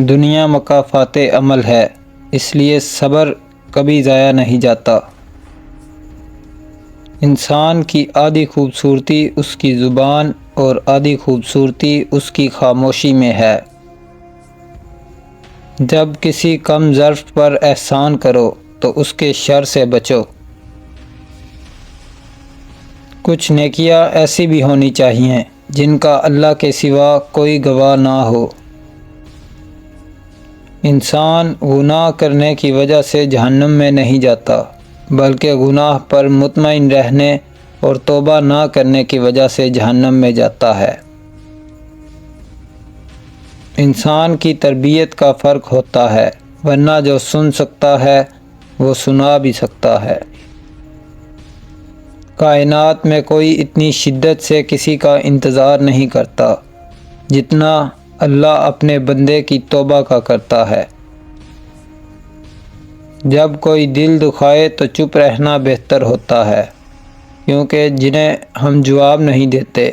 دنیا مکافات عمل ہے، اس لیے صبر کبھی ضائع نہیں جاتا۔ انسان کی آدھی خوبصورتی اس کی زبان اور آدھی خوبصورتی اس کی خاموشی میں ہے۔ جب کسی کم ظرف پر احسان کرو تو اس کے شر سے بچو۔ کچھ نیکیاں ایسی بھی ہونی چاہیے جن کا اللہ کے سوا کوئی گواہ نہ ہو۔ انسان گناہ کرنے کی وجہ سے جہنم میں نہیں جاتا، بلکہ گناہ پر مطمئن رہنے اور توبہ نہ کرنے کی وجہ سے جہنم میں جاتا ہے۔ انسان کی تربیت کا فرق ہوتا ہے، ورنہ جو سن سکتا ہے وہ سنا بھی سکتا ہے۔ کائنات میں کوئی اتنی شدت سے کسی کا انتظار نہیں کرتا جتنا اللہ اپنے بندے کی توبہ کا کرتا ہے۔ جب کوئی دل دکھائے تو چپ رہنا بہتر ہوتا ہے، کیونکہ جنہیں ہم جواب نہیں دیتے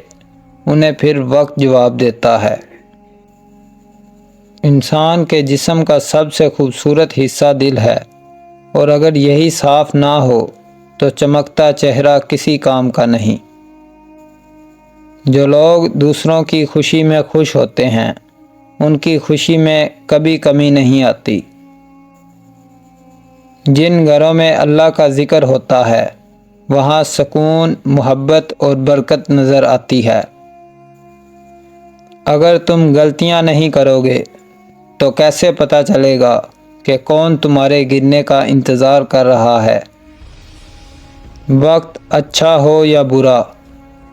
انہیں پھر وقت جواب دیتا ہے۔ انسان کے جسم کا سب سے خوبصورت حصہ دل ہے، اور اگر یہی صاف نہ ہو تو چمکتا چہرہ کسی کام کا نہیں۔ جو لوگ دوسروں کی خوشی میں خوش ہوتے ہیں ان کی خوشی میں کبھی کمی نہیں آتی۔ جن گھروں میں اللہ کا ذکر ہوتا ہے وہاں سکون، محبت اور برکت نظر آتی ہے۔ اگر تم غلطیاں نہیں کرو گے تو کیسے پتہ چلے گا کہ کون تمہارے گرنے کا انتظار کر رہا ہے؟ وقت اچھا ہو یا برا،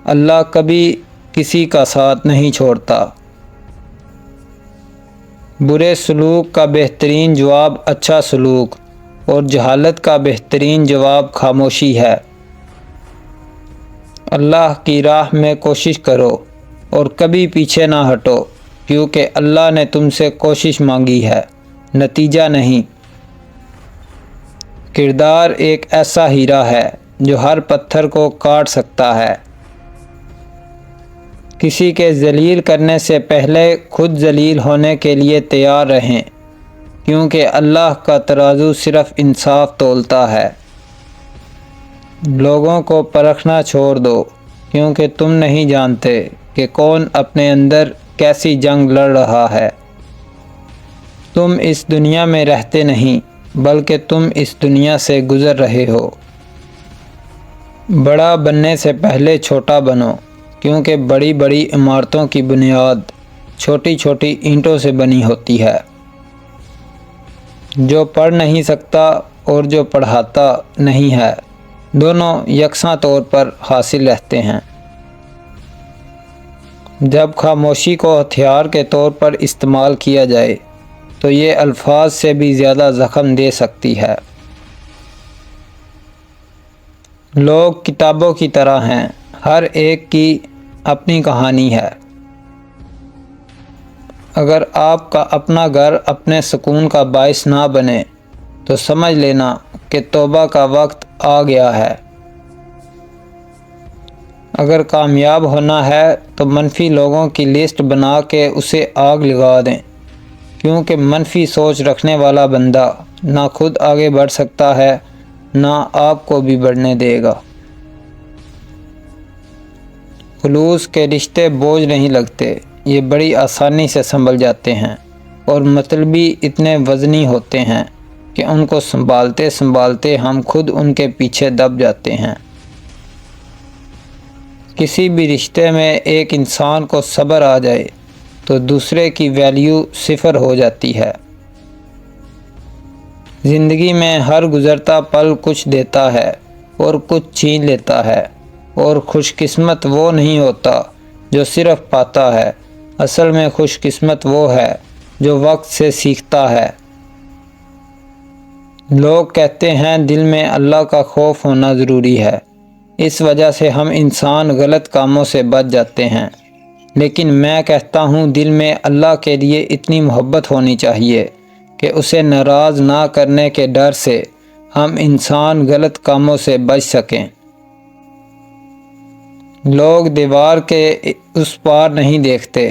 اللہ کبھی کسی کا ساتھ نہیں چھوڑتا۔ برے سلوک کا بہترین جواب اچھا سلوک، اور جہالت کا بہترین جواب خاموشی ہے۔ اللہ کی راہ میں کوشش کرو اور کبھی پیچھے نہ ہٹو، کیونکہ اللہ نے تم سے کوشش مانگی ہے، نتیجہ نہیں۔ کردار ایک ایسا ہیرا ہے جو ہر پتھر کو کاٹ سکتا ہے۔ کسی کے ذلیل کرنے سے پہلے خود ذلیل ہونے کے لیے تیار رہیں، کیونکہ اللہ کا ترازو صرف انصاف تولتا ہے۔ لوگوں کو پرکھنا چھوڑ دو، کیونکہ تم نہیں جانتے کہ کون اپنے اندر کیسی جنگ لڑ رہا ہے۔ تم اس دنیا میں رہتے نہیں، بلکہ تم اس دنیا سے گزر رہے ہو۔ بڑا بننے سے پہلے چھوٹا بنو، کیونکہ بڑی بڑی عمارتوں کی بنیاد چھوٹی چھوٹی اینٹوں سے بنی ہوتی ہے۔ جو پڑھ نہیں سکتا اور جو پڑھاتا نہیں ہے، دونوں یکساں طور پر حاصل رہتے ہیں۔ جب خاموشی کو ہتھیار کے طور پر استعمال کیا جائے تو یہ الفاظ سے بھی زیادہ زخم دے سکتی ہے۔ لوگ کتابوں کی طرح ہیں، ہر ایک کی اپنی کہانی ہے۔ اگر آپ کا اپنا گھر اپنے سکون کا باعث نہ بنے تو سمجھ لینا کہ توبہ کا وقت آ گیا ہے۔ اگر کامیاب ہونا ہے تو منفی لوگوں کی لسٹ بنا کے اسے آگ لگا دیں، کیونکہ منفی سوچ رکھنے والا بندہ نہ خود آگے بڑھ سکتا ہے نہ آپ کو بھی بڑھنے دے گا۔ خلوص کے رشتے بوجھ نہیں لگتے، یہ بڑی آسانی سے سنبھل جاتے ہیں، اور مطلبی اتنے وزنی ہوتے ہیں کہ ان کو سنبھالتے سنبھالتے ہم خود ان کے پیچھے دب جاتے ہیں۔ کسی بھی رشتے میں ایک انسان کو صبر آ جائے تو دوسرے کی ویلیو صفر ہو جاتی ہے۔ زندگی میں ہر گزرتا پل کچھ دیتا ہے اور کچھ چھین لیتا ہے، اور خوش قسمت وہ نہیں ہوتا جو صرف پاتا ہے، اصل میں خوش قسمت وہ ہے جو وقت سے سیکھتا ہے۔ لوگ کہتے ہیں دل میں اللہ کا خوف ہونا ضروری ہے، اس وجہ سے ہم انسان غلط کاموں سے بچ جاتے ہیں، لیکن میں کہتا ہوں دل میں اللہ کے لیے اتنی محبت ہونی چاہیے کہ اسے ناراض نہ کرنے کے ڈر سے ہم انسان غلط کاموں سے بچ سکیں۔ لوگ دیوار کے اس پار نہیں دیکھتے،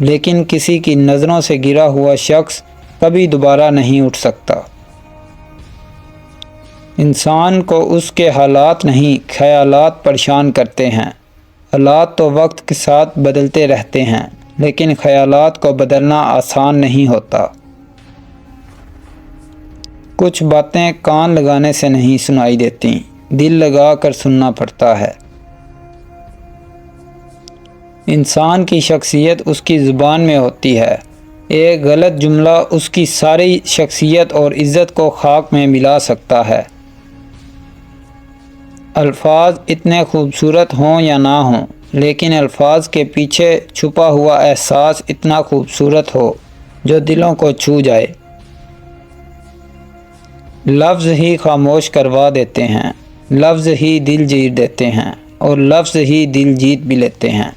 لیکن کسی کی نظروں سے گرا ہوا شخص کبھی دوبارہ نہیں اٹھ سکتا۔ انسان کو اس کے حالات نہیں، خیالات پریشان کرتے ہیں۔ حالات تو وقت کے ساتھ بدلتے رہتے ہیں، لیکن خیالات کو بدلنا آسان نہیں ہوتا۔ کچھ باتیں کان لگانے سے نہیں سنائی دیتی، دل لگا کر سننا پڑتا ہے۔ انسان کی شخصیت اس کی زبان میں ہوتی ہے۔ ایک غلط جملہ اس کی ساری شخصیت اور عزت کو خاک میں ملا سکتا ہے۔ الفاظ اتنے خوبصورت ہوں یا نہ ہوں، لیکن الفاظ کے پیچھے چھپا ہوا احساس اتنا خوبصورت ہو جو دلوں کو چھو جائے۔ لفظ ہی خاموش کروا دیتے ہیں، لفظ ہی دل چیر دیتے ہیں، اور لفظ ہی دل جیت بھی لیتے ہیں۔